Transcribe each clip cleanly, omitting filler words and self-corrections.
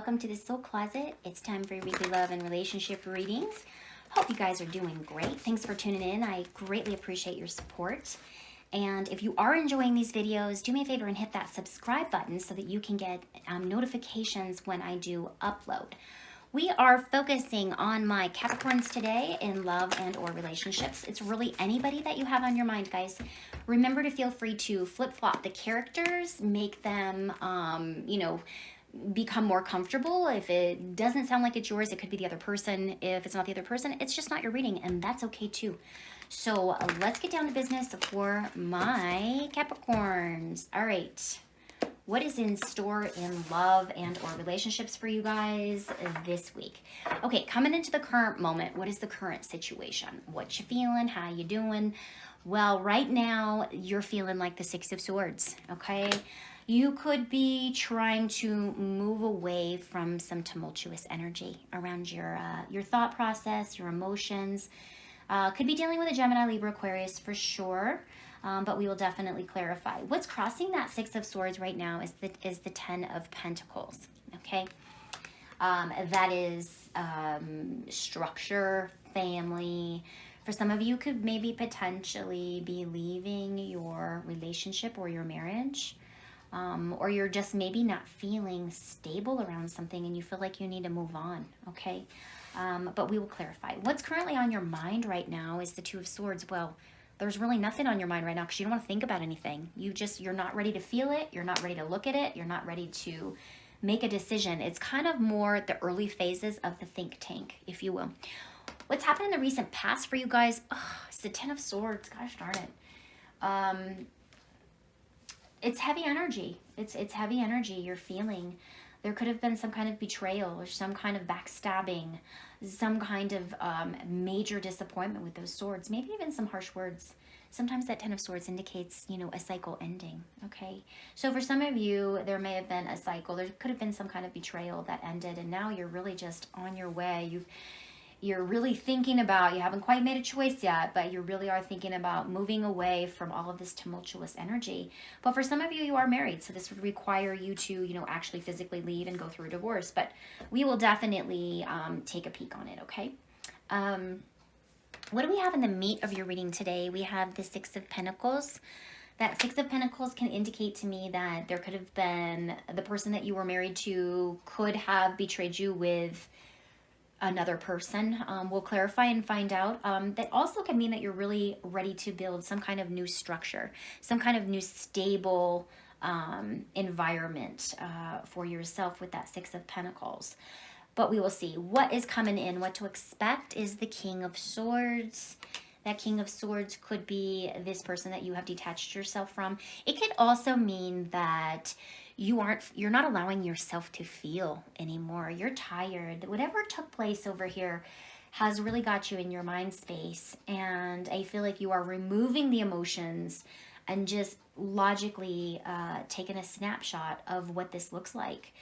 welcome to the Soul Closet. It's time for your weekly love and relationship readings. Hope you guys are doing great. Thanks for tuning in. I greatly appreciate your support. And if you are enjoying these videos, do me a favor and hit that subscribe button so that you can get notifications when I do upload. We are focusing on my Capricorns today in love and or relationships. It's really anybody that you have on your mind, guys. Remember to feel free to flip-flop the characters, make them, become more comfortable. If it doesn't sound like it's yours, it could be the other person. If it's not the other person, it's just not your reading, and that's okay too. So let's get down to business for my Capricorns. All right. What is in store in love and or relationships for you guys this week? Okay, coming into the current moment, what is the current situation? What you feeling? How you doing? Well, right now, you're feeling like the Six of Swords, okay? You could be trying to move away from some tumultuous energy around your thought process, your emotions. Could be dealing with a Gemini, Libra, Aquarius for sure. But we will definitely clarify. What's crossing that Six of Swords right now is the Ten of Pentacles, okay? That is structure, family. For some of you, could maybe potentially be leaving your relationship or your marriage. Or you're just maybe not feeling stable around something and you feel like you need to move on, okay? But we will clarify. What's currently on your mind right now is the Two of Swords. Well, there's really nothing on your mind right now because you don't want to think about anything. You're not ready to feel it. You're not ready to look at it. You're not ready to make a decision. It's kind of more the early phases of the think tank, if you will. What's happened in the recent past for you guys? Oh, it's the Ten of Swords. Gosh darn it. It's heavy energy. It's heavy energy you're feeling. There could have been some kind of betrayal or some kind of backstabbing, some kind of major disappointment with those swords, maybe even some harsh words. Sometimes that Ten of Swords indicates, a cycle ending, okay? So for some of you, there may have been a cycle. There could have been some kind of betrayal that ended, and now you're really just on your way. You're really thinking about, you haven't quite made a choice yet, but you really are thinking about moving away from all of this tumultuous energy. But for some of you, you are married, so this would require you to, actually physically leave and go through a divorce. But we will definitely take a peek on it, okay? What do we have in the meat of your reading today? We have the Six of Pentacles. That Six of Pentacles can indicate to me that there could have been, the person that you were married to could have betrayed you with another person. We'll clarify and find out. That also can mean that you're really ready to build some kind of new structure, some kind of new stable environment for yourself with that Six of Pentacles. But we will see what is coming in. What to expect is the King of Swords. That King of Swords could be this person that you have detached yourself from. It could also mean that you're not allowing yourself to feel anymore. You're tired. Whatever took place over here has really got you in your mind space. And I feel like you are removing the emotions and just logically taking a snapshot of what this looks like.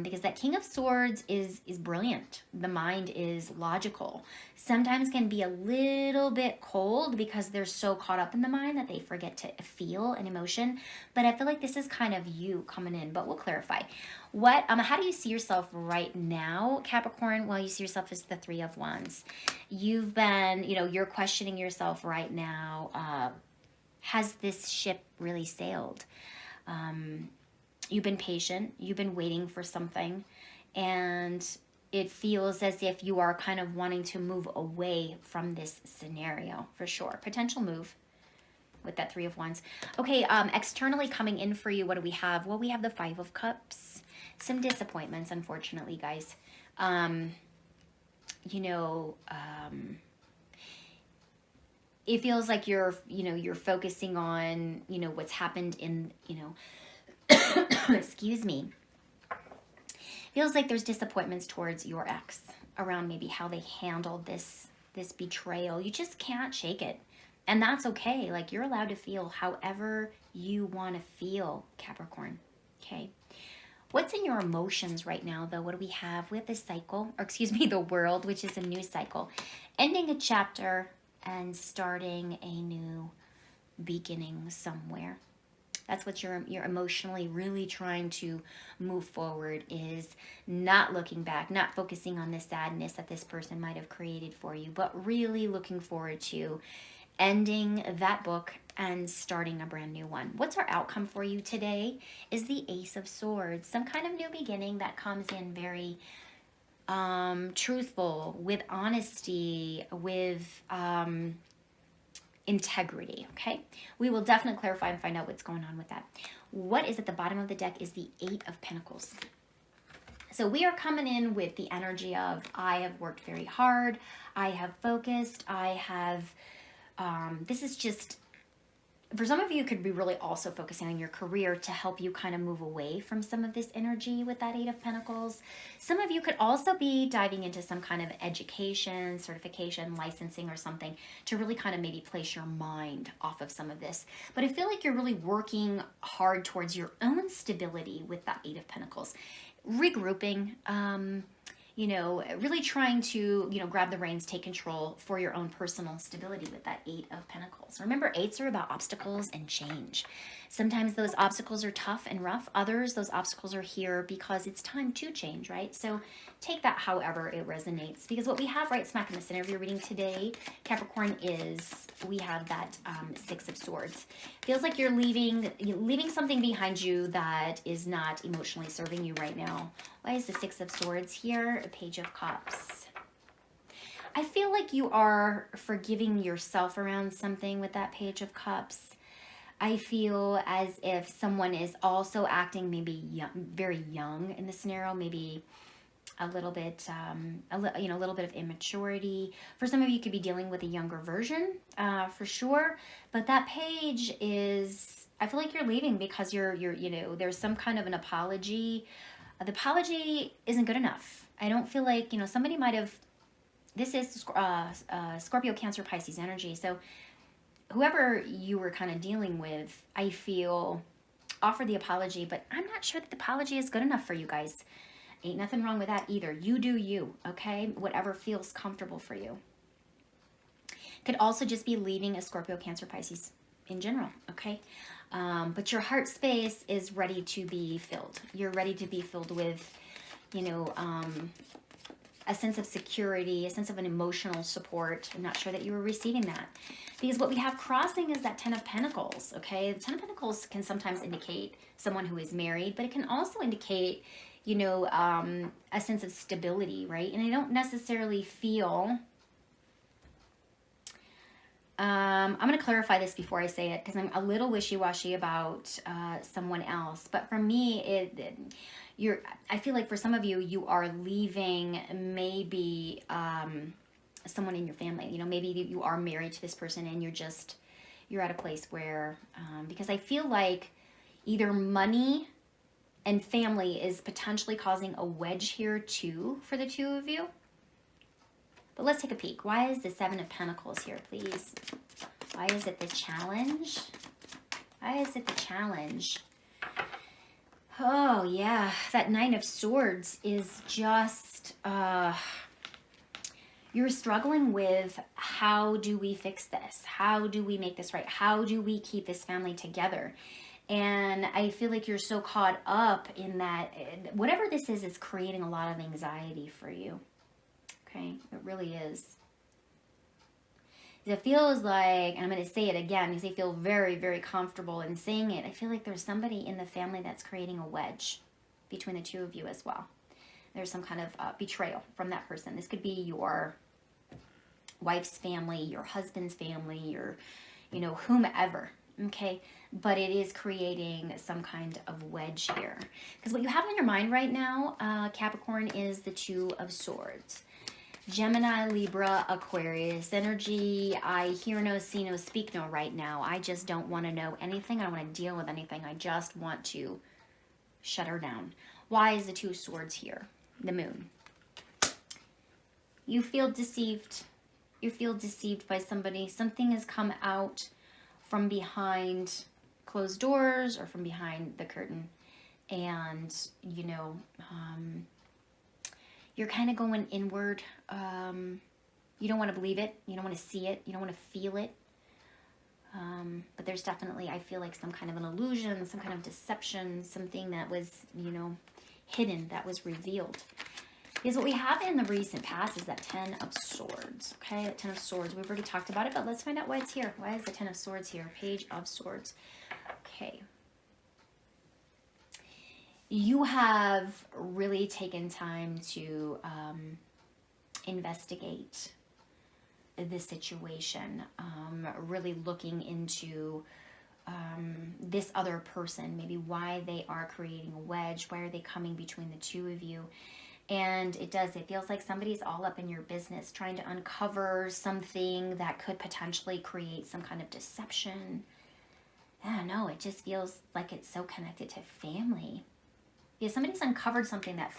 Because that King of Swords is brilliant. The mind is logical. Sometimes can be a little bit cold because they're so caught up in the mind that they forget to feel an emotion. But I feel like this is kind of you coming in, but we'll clarify. How do you see yourself right now, Capricorn? Well, you see yourself as the Three of Wands. You've been, you're questioning yourself right now. Has this ship really sailed? You've been patient, you've been waiting for something, and it feels as if you are kind of wanting to move away from this scenario, for sure. Potential move with that Three of Wands. Okay, externally coming in for you, what do we have? Well, we have the Five of Cups. Some disappointments, unfortunately, guys. It feels like you're focusing on, what's happened in, excuse me. Feels like there's disappointments towards your ex around maybe how they handled this betrayal. You just can't shake it. And that's okay. Like, you're allowed to feel however you want to feel, Capricorn. Okay. What's in your emotions right now, though? What do we have? We have the cycle, or excuse me, the world, which is a new cycle. Ending a chapter and starting a new beginning somewhere. That's what you're emotionally really trying to move forward, is not looking back, not focusing on the sadness that this person might have created for you, but really looking forward to ending that book and starting a brand new one. What's our outcome for you today is the Ace of Swords. Some kind of new beginning that comes in very truthful, with honesty, with integrity. Okay, we will definitely clarify and find out what's going on with that. What is at the bottom of the deck is the Eight of Pentacles. So we are coming in with the energy of, I have worked very hard, I have focused, I have this is just, for some of you, could be really also focusing on your career to help you kind of move away from some of this energy with that Eight of Pentacles. Some of you could also be diving into some kind of education, certification, licensing or something to really kind of maybe place your mind off of some of this. But I feel like you're really working hard towards your own stability with that Eight of Pentacles. Regrouping, you know, really trying to, you know, grab the reins, take control for your own personal stability with that Eight of Pentacles. Remember, eights are about obstacles and change. Sometimes those obstacles are tough and rough. Others, those obstacles are here because it's time to change, right? So take that however it resonates. Because what we have right smack in the center of your reading today, Capricorn, is we have that Six of Swords. Feels like you're leaving something behind you that is not emotionally serving you right now. Why is the Six of Swords here? A Page of Cups. I feel like you are forgiving yourself around something with that Page of Cups. I feel as if someone is also acting maybe young, very young in the scenario, maybe a little bit, a little bit of immaturity. For some of you, could be dealing with a younger version, for sure. But that page is, I feel like you're leaving because you're, you know, there's some kind of an apology. The apology isn't good enough. I don't feel like, you know, somebody might have, this is Scorpio, Cancer, Pisces energy. So whoever you were kind of dealing with, I feel, offered the apology, but I'm not sure that the apology is good enough for you guys. Ain't nothing wrong with that either. You do you, okay? Whatever feels comfortable for you. Could also just be leaving a Scorpio, Cancer, Pisces in general, okay? But your heart space is ready to be filled. You're ready to be filled with, you know, a sense of security, a sense of an emotional support. I'm not sure that you were receiving that. Because what we have crossing is that Ten of Pentacles, okay? The Ten of Pentacles can sometimes indicate someone who is married, but it can also indicate, you know, a sense of stability, right? And I don't necessarily feel... I'm going to clarify this before I say it, because I'm a little wishy-washy about someone else. But for me, I feel like for some of you, you are leaving maybe someone in your family. You know, maybe you are married to this person and you're at a place where, because I feel like either money and family is potentially causing a wedge here too for the two of you. But let's take a peek. Why is the Seven of Pentacles here, please? Why is it the challenge? Why is it the challenge? Oh, yeah. That Nine of Swords is just... you're struggling with, how do we fix this? How do we make this right? How do we keep this family together? And I feel like you're so caught up in that. Whatever this is creating a lot of anxiety for you. Okay, it really is. It feels like, and I'm going to say it again because I feel very, very comfortable in saying it. I feel like there's somebody in the family that's creating a wedge between the two of you as well. There's some kind of betrayal from that person. This could be your wife's family, your husband's family, your, you know, whomever. Okay, but it is creating some kind of wedge here. Because what you have on your mind right now, Capricorn, is the Two of Swords. Gemini, Libra, Aquarius energy. I hear no, see no, speak no right now. I just don't want to know anything. I don't want to deal with anything. I just want to shut her down. Why is the Two of Swords here? The Moon. You feel deceived. You feel deceived by somebody. Something has come out from behind closed doors or from behind the curtain. And, you know, you're kind of going inward. You don't want to believe it. You don't want to see it. You don't want to feel it. But there's definitely, I feel like, some kind of an illusion, some kind of deception, something that was, you know, hidden, that was revealed. Because what we have in the recent past is that Ten of Swords, okay? That Ten of Swords. We've already talked about it, but let's find out why it's here. Why is the Ten of Swords here? Page of Swords. Okay. You have really taken time to investigate this situation, really looking into this other person, maybe why they are creating a wedge, why are they coming between the two of you. And it feels like somebody's all up in your business, trying to uncover something that could potentially create some kind of deception. I don't know, it just feels like it's so connected to family. Yeah, somebody's uncovered something that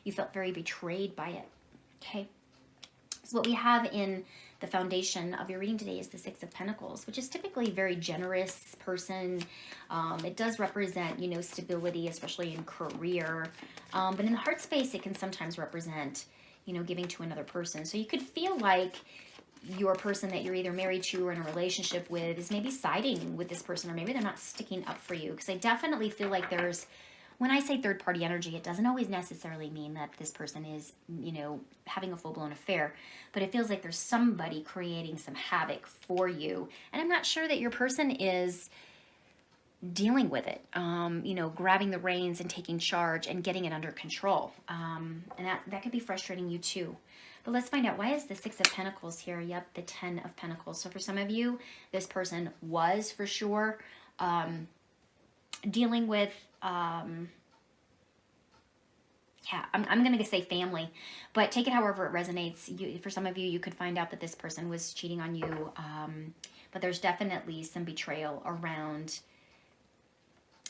you felt very betrayed by it, okay? So what we have in the foundation of your reading today is the Six of Pentacles, which is typically a very generous person. It does represent, you know, stability, especially in career. But in the heart space, it can sometimes represent, you know, giving to another person. So you could feel like your person that you're either married to or in a relationship with is maybe siding with this person, or maybe they're not sticking up for you. Because I definitely feel like when I say third-party energy, it doesn't always necessarily mean that this person is, you know, having a full-blown affair, but it feels like there's somebody creating some havoc for you. And I'm not sure that your person is dealing with it, you know, grabbing the reins and taking charge and getting it under control. And that could be frustrating you too. But let's find out, why is the Six of Pentacles here? Yep, the Ten of Pentacles. So for some of you, this person was for sure dealing with, I'm going to say family, but take it however it resonates. For some of you, you could find out that this person was cheating on you, but there's definitely some betrayal around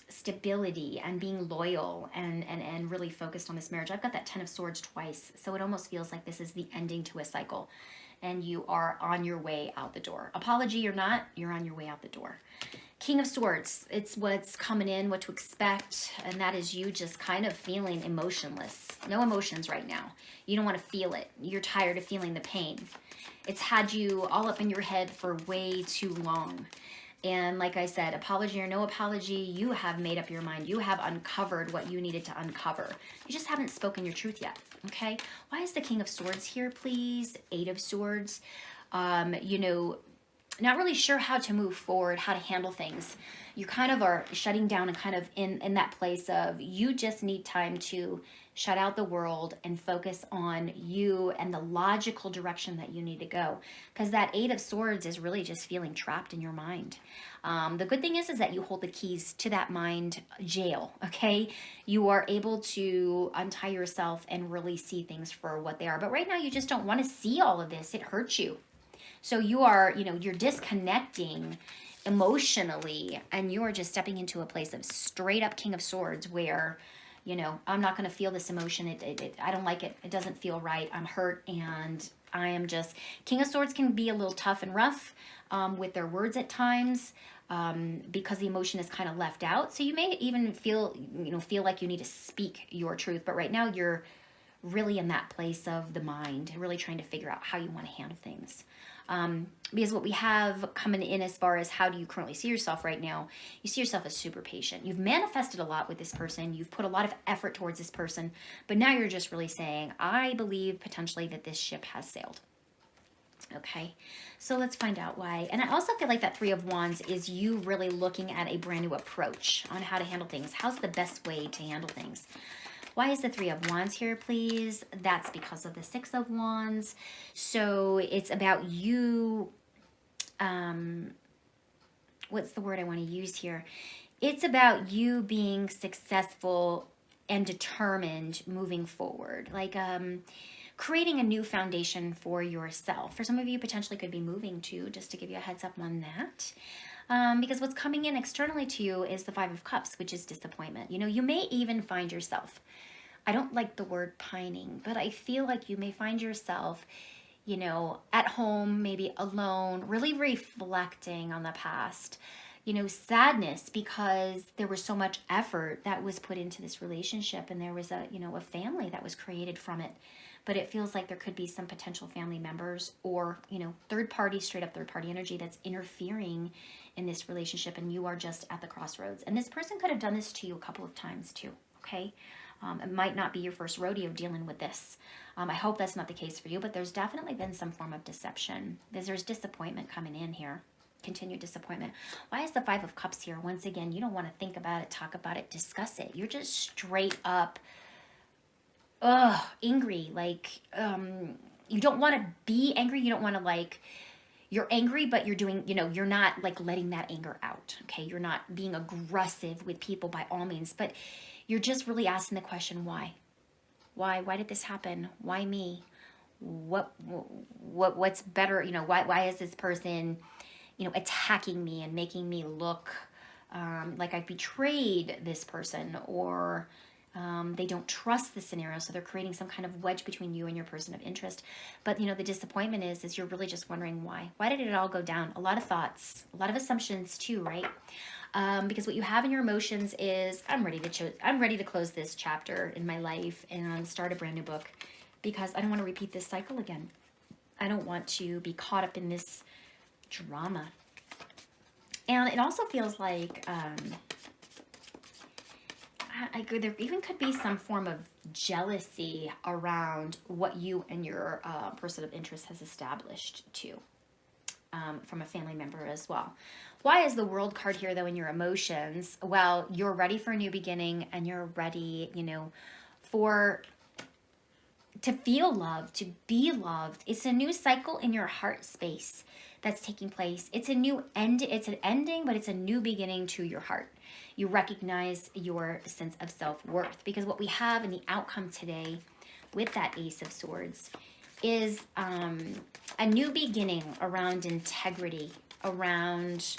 stability and being loyal and really focused on this marriage. I've got that Ten of Swords twice, so it almost feels like this is the ending to a cycle, and you are on your way out the door. Apology or not, you're on your way out the door. King of Swords, it's what's coming in, what to expect, and that is you just kind of feeling emotionless. No emotions right now. You don't want to feel it. You're tired of feeling the pain. It's had you all up in your head for way too long. And like I said, apology or no apology, you have made up your mind. You have uncovered what you needed to uncover. You just haven't spoken your truth yet, okay? Why is the King of Swords here, please? Eight of Swords. You know, not really sure how to move forward, how to handle things. You kind of are shutting down and kind of in that place of you just need time to shut out the world and focus on you and the logical direction that you need to go. Because that Eight of Swords is really just feeling trapped in your mind. The good thing is that you hold the keys to that mind jail, okay? You are able to untie yourself and really see things for what they are. But right now you just don't want to see all of this. It hurts you. So you are, you know, you're disconnecting emotionally, and you're just stepping into a place of straight up King of Swords where, you know, I'm not going to feel this emotion. I don't like it. It doesn't feel right. I'm hurt, and I am just... King of Swords can be a little tough and rough with their words at times because the emotion is kind of left out. So you may even feel like you need to speak your truth. But right now you're really in that place of the mind, really trying to figure out how you want to handle things. Because what we have coming in as far as how do you currently see yourself right now, you see yourself as super patient. You've manifested a lot with this person. You've put a lot of effort towards this person, but now you're just really saying, I believe potentially that this ship has sailed. Okay, so let's find out why. And I also feel like that Three of Wands is you really looking at a brand new approach on how to handle things. How's the best way to handle things? Why is the Three of Wands here, please? That's because of the Six of Wands. So it's about you, what's the word I want to use here? It's about you being successful and determined moving forward. Like creating a new foundation for yourself. For some of you, potentially could be moving too, just to give you a heads up on that. Because what's coming in externally to you is the Five of Cups, which is disappointment. You know, you may even find yourself, I don't like the word pining, but I feel like you may find yourself, you know, at home, maybe alone, really reflecting on the past, you know, sadness because there was so much effort that was put into this relationship, and there was a, you know, a family that was created from it. but it feels like there could be some potential family members or, you know, third party, straight up third party energy that's interfering in this relationship, and you are just at the crossroads. And this person could have done this to you a couple of times too, okay? It might not be your first rodeo dealing with this. I hope that's not the case for you, but there's definitely been some form of deception. There's disappointment coming in here. Continued disappointment. Why is the Five of Cups here? Once again, you don't want to think about it, talk about it, discuss it. You're just straight up angry. Like, you don't want to be angry. You don't want to, like, you're angry, but you're doing, you know, you're not like letting that anger out. Okay. You're not being aggressive with people by all means, but you're just really asking the question, why? Why did this happen? Why me? What's better? You know, why is this person, you know, attacking me and making me look like I've betrayed this person, or they don't trust the scenario, so they're creating some kind of wedge between you and your person of interest. But, you know, the disappointment is you're really just wondering why. Why did it all go down? A lot of thoughts, a lot of assumptions too, right? Because what you have in your emotions is, I'm ready to close this chapter in my life and start a brand new book, because I don't want to repeat this cycle again. I don't want to be caught up in this drama. And it also feels like there even could be some form of jealousy around what you and your person of interest has established too, from a family member as well. Why is the World card here though in your emotions? Well, you're ready for a new beginning, and you're ready, you know, to feel loved, to be loved. It's a new cycle in your heart space that's taking place. It's a new end. It's an ending, but it's a new beginning to your heart. You recognize your sense of self-worth, because what we have in the outcome today with that Ace of Swords is a new beginning around integrity, around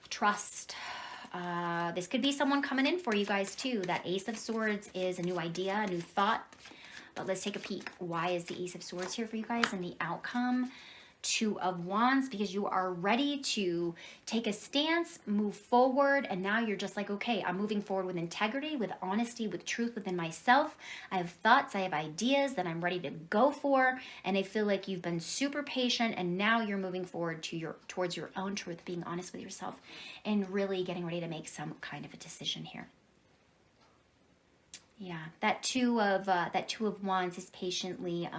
trust. This could be someone coming in for you guys too. That Ace of Swords is a new idea, a new thought. But let's take a peek. Why is the Ace of Swords here for you guys? And the outcome, Two of Wands, because you are ready to take a stance, move forward, and now you're just like, okay, I'm moving forward with integrity, with honesty, with truth within myself. I have thoughts, I have ideas that I'm ready to go for, and I feel like you've been super patient, and now you're moving forward towards your own truth, being honest with yourself, and really getting ready to make some kind of a decision here. Yeah, that Two of Wands is patiently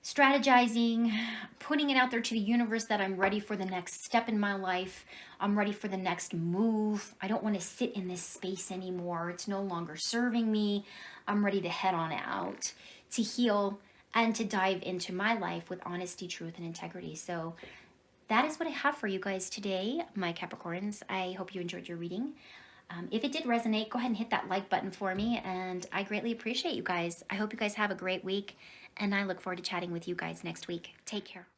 strategizing, putting it out there to the universe that I'm ready for the next step in my life. I'm ready for the next move. I don't want to sit in this space anymore. It's no longer serving me. I'm ready to head on out, to heal, and to dive into my life with honesty, truth, and integrity. So that is what I have for you guys today, my Capricorns. I hope you enjoyed your reading. If it did resonate, go ahead and hit that like button for me, and I greatly appreciate you guys. I hope you guys have a great week, and I look forward to chatting with you guys next week. Take care.